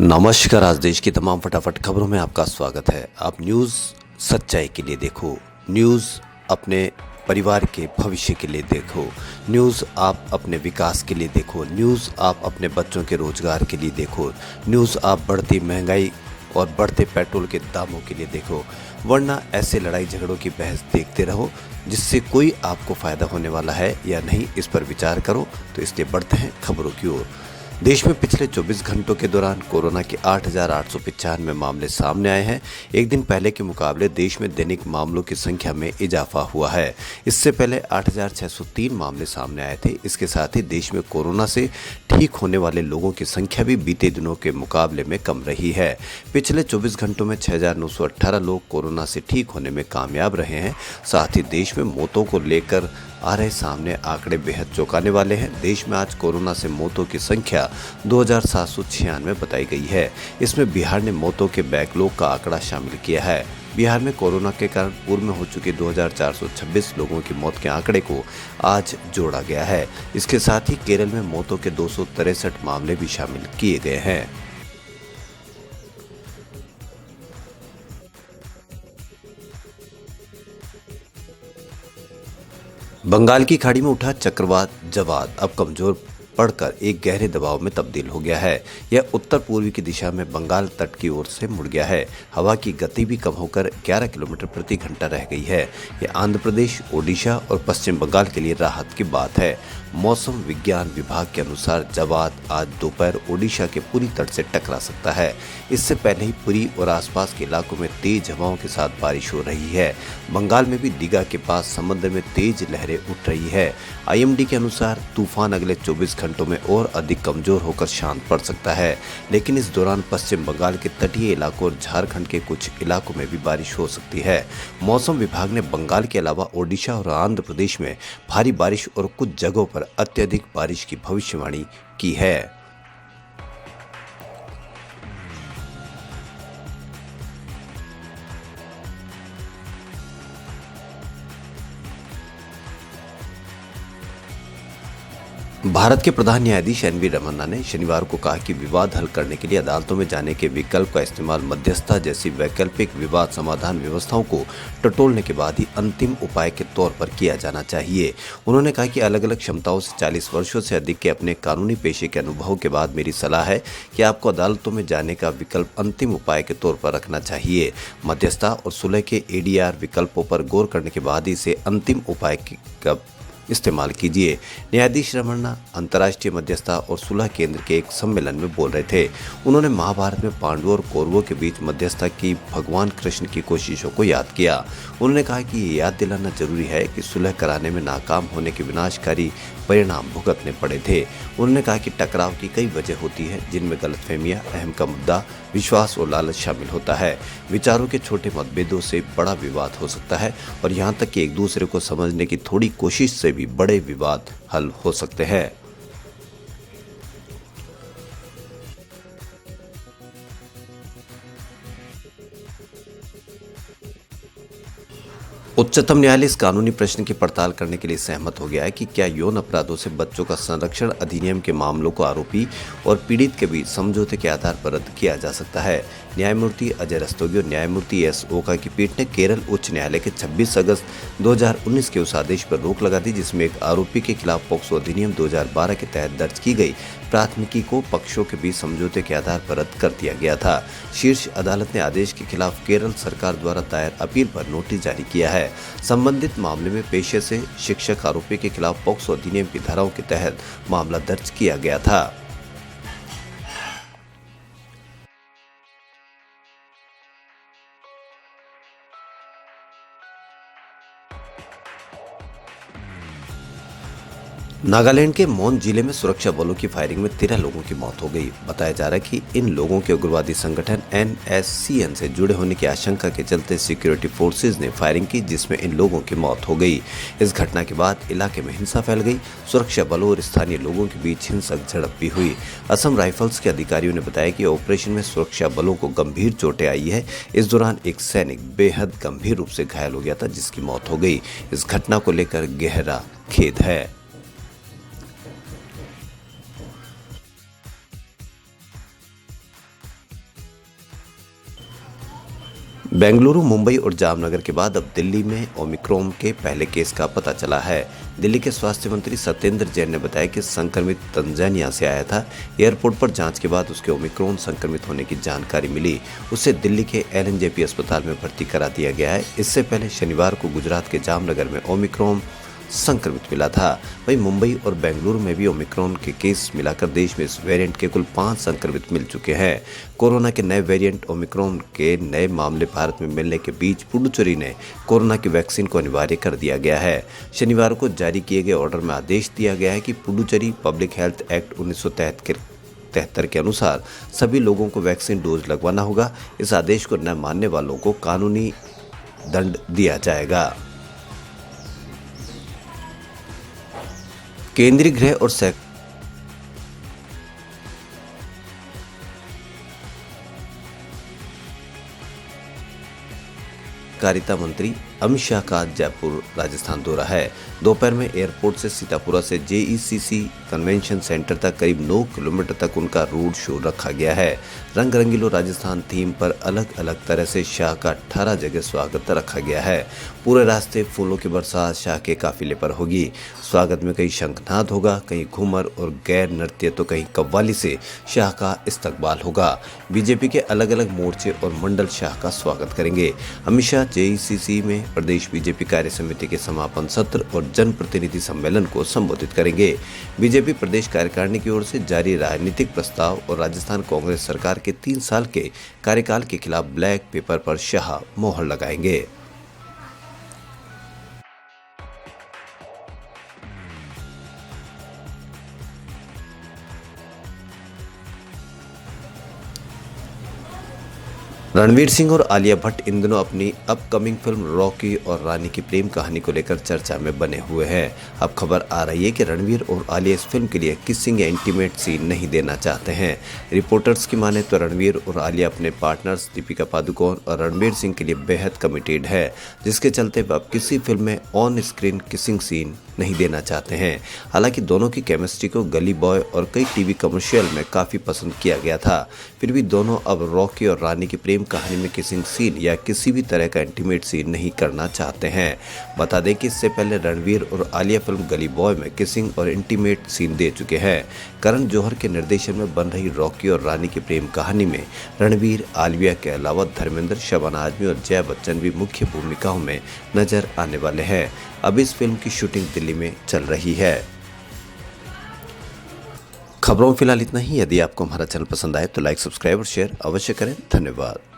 नमस्कार। आज देश की तमाम फटाफट खबरों में आपका स्वागत है। आप न्यूज़ सच्चाई के लिए देखो, न्यूज़ अपने परिवार के भविष्य के लिए देखो, न्यूज़ आप अपने विकास के लिए देखो, न्यूज़ आप अपने बच्चों के रोजगार के लिए देखो, न्यूज़ आप बढ़ती महंगाई और बढ़ते पेट्रोल के दामों के लिए देखो। वरना ऐसे लड़ाई झगड़ों की बहस देखते रहो जिससे कोई आपको फ़ायदा होने वाला है या नहीं, इस पर विचार करो। तो इसलिए बढ़ते हैं खबरों की ओर। देश में पिछले 24 घंटों के दौरान कोरोना के 8,895 मामले सामने आए हैं। एक दिन पहले के मुकाबले देश में दैनिक मामलों की संख्या में इजाफा हुआ है। इससे पहले 8,603 मामले सामने आए थे। इसके साथ ही देश में कोरोना से ठीक होने वाले लोगों की संख्या भी बीते दिनों के मुकाबले में कम रही है। पिछले 24 घंटों में 6,918 लोग कोरोना से ठीक होने में कामयाब रहे हैं। साथ ही देश में मौतों को लेकर आ रहे सामने आंकड़े बेहद चौंकाने वाले हैं। देश में आज कोरोना से मौतों की संख्या 2,796 बताई गई है। इसमें बिहार ने मौतों के बैकलॉग का आंकड़ा शामिल किया है। बिहार में कोरोना के कारण पूर्व में हो चुके 2,426 लोगों की मौत के आंकड़े को आज जोड़ा गया है। इसके साथ ही केरल में मौतों के 263 मामले भी शामिल किए गए हैं। बंगाल की खाड़ी में उठा चक्रवात जवाद अब कमजोर पड़कर एक गहरे दबाव में तब्दील हो गया है। यह उत्तर पूर्वी की दिशा में बंगाल तट की ओर से मुड़ गया है। हवा की गति भी कम होकर 11 किलोमीटर प्रति घंटा रह गई है। यह आंध्र प्रदेश, ओडिशा और पश्चिम बंगाल के लिए राहत की बात है। मौसम विज्ञान विभाग के अनुसार जवाद आज दोपहर ओडिशा के पुरी तट से टकरा सकता है। इससे पहले ही पुरी और आसपास के इलाकों में तेज हवाओं के साथ बारिश हो रही है। बंगाल में भी दीघा के पास समुद्र में तेज लहरें उठ रही है। आईएमडी के अनुसार तूफान अगले 24 घंटों में और अधिक कमजोर होकर शांत पड़ सकता है, लेकिन इस दौरान पश्चिम बंगाल के तटीय इलाकों और झारखंड के कुछ इलाकों में भी बारिश हो सकती है। मौसम विभाग ने बंगाल के अलावा ओडिशा और आंध्र प्रदेश में भारी बारिश और कुछ जगहों पर अत्यधिक बारिश की भविष्यवाणी की है। भारत के प्रधान न्यायाधीश एन वी रमन्ना ने शनिवार को कहा कि विवाद हल करने के लिए अदालतों में जाने के विकल्प का इस्तेमाल मध्यस्थता जैसी वैकल्पिक विवाद समाधान व्यवस्थाओं को टटोलने के बाद ही अंतिम उपाय के तौर पर किया जाना चाहिए। उन्होंने कहा कि अलग अलग क्षमताओं से 40 वर्षों से अधिक के अपने कानूनी पेशे के अनुभव के बाद मेरी सलाह है कि आपको अदालतों में जाने का विकल्प अंतिम उपाय के तौर पर रखना चाहिए। मध्यस्थता और सुलह के एडीआर विकल्पों पर गौर करने के बाद ही इसे अंतिम उपाय का इस्तेमाल कीजिए। न्यायाधीश रमन्ना अंतर्राष्ट्रीय मध्यस्थता और सुलह केंद्र के एक सम्मेलन में बोल रहे थे। उन्होंने महाभारत में पांडवों और कौरवों के बीच मध्यस्थता की भगवान कृष्ण की कोशिशों को याद किया। उन्होंने कहा कि ये याद दिलाना जरूरी है कि सुलह कराने में नाकाम होने के विनाशकारी परिणाम भुगतने पड़े थे। उन्होंने कहा कि टकराव की कई वजह होती है, जिनमें गलतफहमियां, अहम का मुद्दा, विश्वास और लालच शामिल होता है। विचारों के छोटे मतभेदों से बड़ा विवाद हो सकता है और यहाँ तक कि एक दूसरे को समझने की थोड़ी कोशिश से भी बड़े विवाद हल हो सकते हैं। उच्चतम न्यायालय इस कानूनी प्रश्न की पड़ताल करने के लिए सहमत हो गया है कि क्या यौन अपराधों से बच्चों का संरक्षण अधिनियम के मामलों को आरोपी और पीड़ित के बीच समझौते के आधार पर रद्द किया जा सकता है। न्यायमूर्ति अजय रस्तोगी और न्यायमूर्ति एस ओका की पीठ ने केरल उच्च न्यायालय के 26 अगस्त 2019 के उस आदेश पर रोक लगा दी जिसमें एक आरोपी के खिलाफ पॉक्सो अधिनियम 2012 के तहत दर्ज की गई प्राथमिकी को पक्षों के बीच समझौते के आधार पर रद्द कर दिया गया था। शीर्ष अदालत ने आदेश के खिलाफ केरल सरकार द्वारा दायर अपील पर नोटिस जारी किया है। संबंधित मामले में पेशे से शिक्षक आरोपी के खिलाफ पॉक्सो अधिनियम की धाराओं के तहत मामला दर्ज किया गया था। नागालैंड के मौन जिले में सुरक्षा बलों की फायरिंग में 13 लोगों की मौत हो गई। बताया जा रहा है कि इन लोगों के उग्रवादी संगठन NSCN से जुड़े होने की आशंका के चलते सिक्योरिटी फोर्सेज ने फायरिंग की जिसमें इन लोगों की मौत हो गई। इस घटना के बाद इलाके में हिंसा फैल गई। सुरक्षा बलों और स्थानीय लोगों के बीच हिंसक झड़प भी हुई। असम राइफल्स के अधिकारियों ने बताया कि ऑपरेशन में सुरक्षा बलों को गंभीर चोटें आई है। इस दौरान एक सैनिक बेहद गंभीर रूप से घायल हो गया था जिसकी मौत हो गई। इस घटना को लेकर गहरा खेद है। बेंगलुरु, मुंबई और जामनगर के बाद अब दिल्ली में ओमिक्रॉन के पहले केस का पता चला है। दिल्ली के स्वास्थ्य मंत्री सत्येंद्र जैन ने बताया कि संक्रमित तंजानिया से आया था। एयरपोर्ट पर जांच के बाद उसके ओमिक्रॉन संक्रमित होने की जानकारी मिली। उसे दिल्ली के एलएनजेपी अस्पताल में भर्ती करा दिया गया है। इससे पहले शनिवार को गुजरात के जामनगर में ओमिक्रॉन संक्रमित मिला था। वहीं मुंबई और बेंगलुरु में भी ओमिक्रॉन के केस मिलाकर देश में इस वेरिएंट के कुल 5 संक्रमित मिल चुके हैं। कोरोना के नए वेरिएंट ओमिक्रॉन के नए मामले भारत में मिलने के बीच पुडुचेरी ने कोरोना की वैक्सीन को अनिवार्य कर दिया गया है। शनिवार को जारी किए गए ऑर्डर में आदेश दिया गया है कि पुडुचेरी पब्लिक हेल्थ एक्ट 1973 के अनुसार सभी लोगों को वैक्सीन डोज लगवाना होगा। इस आदेश को न मानने वालों को कानूनी दंड दिया जाएगा। केंद्रीय गृह और सहकारिता मंत्री अमित शाह का जयपुर राजस्थान दौरा है। दोपहर में एयरपोर्ट से सीतापुरा से जेईसीसी कन्वेंशन सेंटर तक करीब 9 किलोमीटर तक उनका रोड शो रखा गया है। रंग रंगीलो राजस्थान थीम पर अलग अलग तरह से शाह का 18 जगह स्वागत रखा गया है। पूरे रास्ते फूलों की बरसात शाह के काफिले पर होगी। स्वागत में कहीं शंखनाद होगा, कहीं घूमर और गैर नृत्य तो कहीं कव्वाली से शाह का इस्तकबाल होगा। बीजेपी के अलग अलग मोर्चे और मंडल शाह का स्वागत करेंगे। अमित शाह जेईसीसी में प्रदेश बीजेपी कार्य समिति के समापन सत्र और जनप्रतिनिधि सम्मेलन को संबोधित करेंगे। बीजेपी प्रदेश कार्यकारिणी की ओर से जारी राजनीतिक प्रस्ताव और राजस्थान कांग्रेस सरकार के 3 साल के कार्यकाल के खिलाफ ब्लैक पेपर पर शाह मोहर लगाएंगे। रणवीर सिंह और आलिया भट्ट इन दिनों अपनी अपकमिंग फिल्म रॉकी और रानी की प्रेम कहानी को लेकर चर्चा में बने हुए हैं। अब खबर आ रही है कि रणवीर और आलिया इस फिल्म के लिए किसिंग या इंटीमेट सीन नहीं देना चाहते हैं। रिपोर्टर्स की माने तो रणवीर और आलिया अपने पार्टनर्स दीपिका पादुकोण और रणवीर सिंह के लिए बेहद कमिटेड है, जिसके चलते वह किसी फिल्म में ऑन स्क्रीन किसिंग सीन नहीं देना चाहते हैं। हालांकि दोनों की केमिस्ट्री को गली बॉय और कई टीवी कमर्शियल में काफ़ी पसंद किया गया था। फिर भी दोनों अब रॉकी और रानी की प्रेम कहानी में किसिंग सीन या किसी भी तरह का इंटीमेट सीन नहीं करना चाहते हैं। बता दें कि इससे पहले रणवीर और आलिया फिल्म गली बॉय में किसिंग और इंटीमेट सीन दे चुके हैं। करण जौहर के निर्देशन में बन रही रॉकी और रानी की प्रेम कहानी में रणवीर, आलिया के अलावा धर्मेंद्र, शबाना आजमी और जया बच्चन भी मुख्य भूमिकाओं में नजर आने वाले हैं। अब इस फिल्म की शूटिंग दिल्ली में चल रही है। खबरों में फिलहाल इतना ही। यदि आपको हमारा चैनल पसंद आए तो लाइक, सब्सक्राइब और शेयर अवश्य करें। धन्यवाद।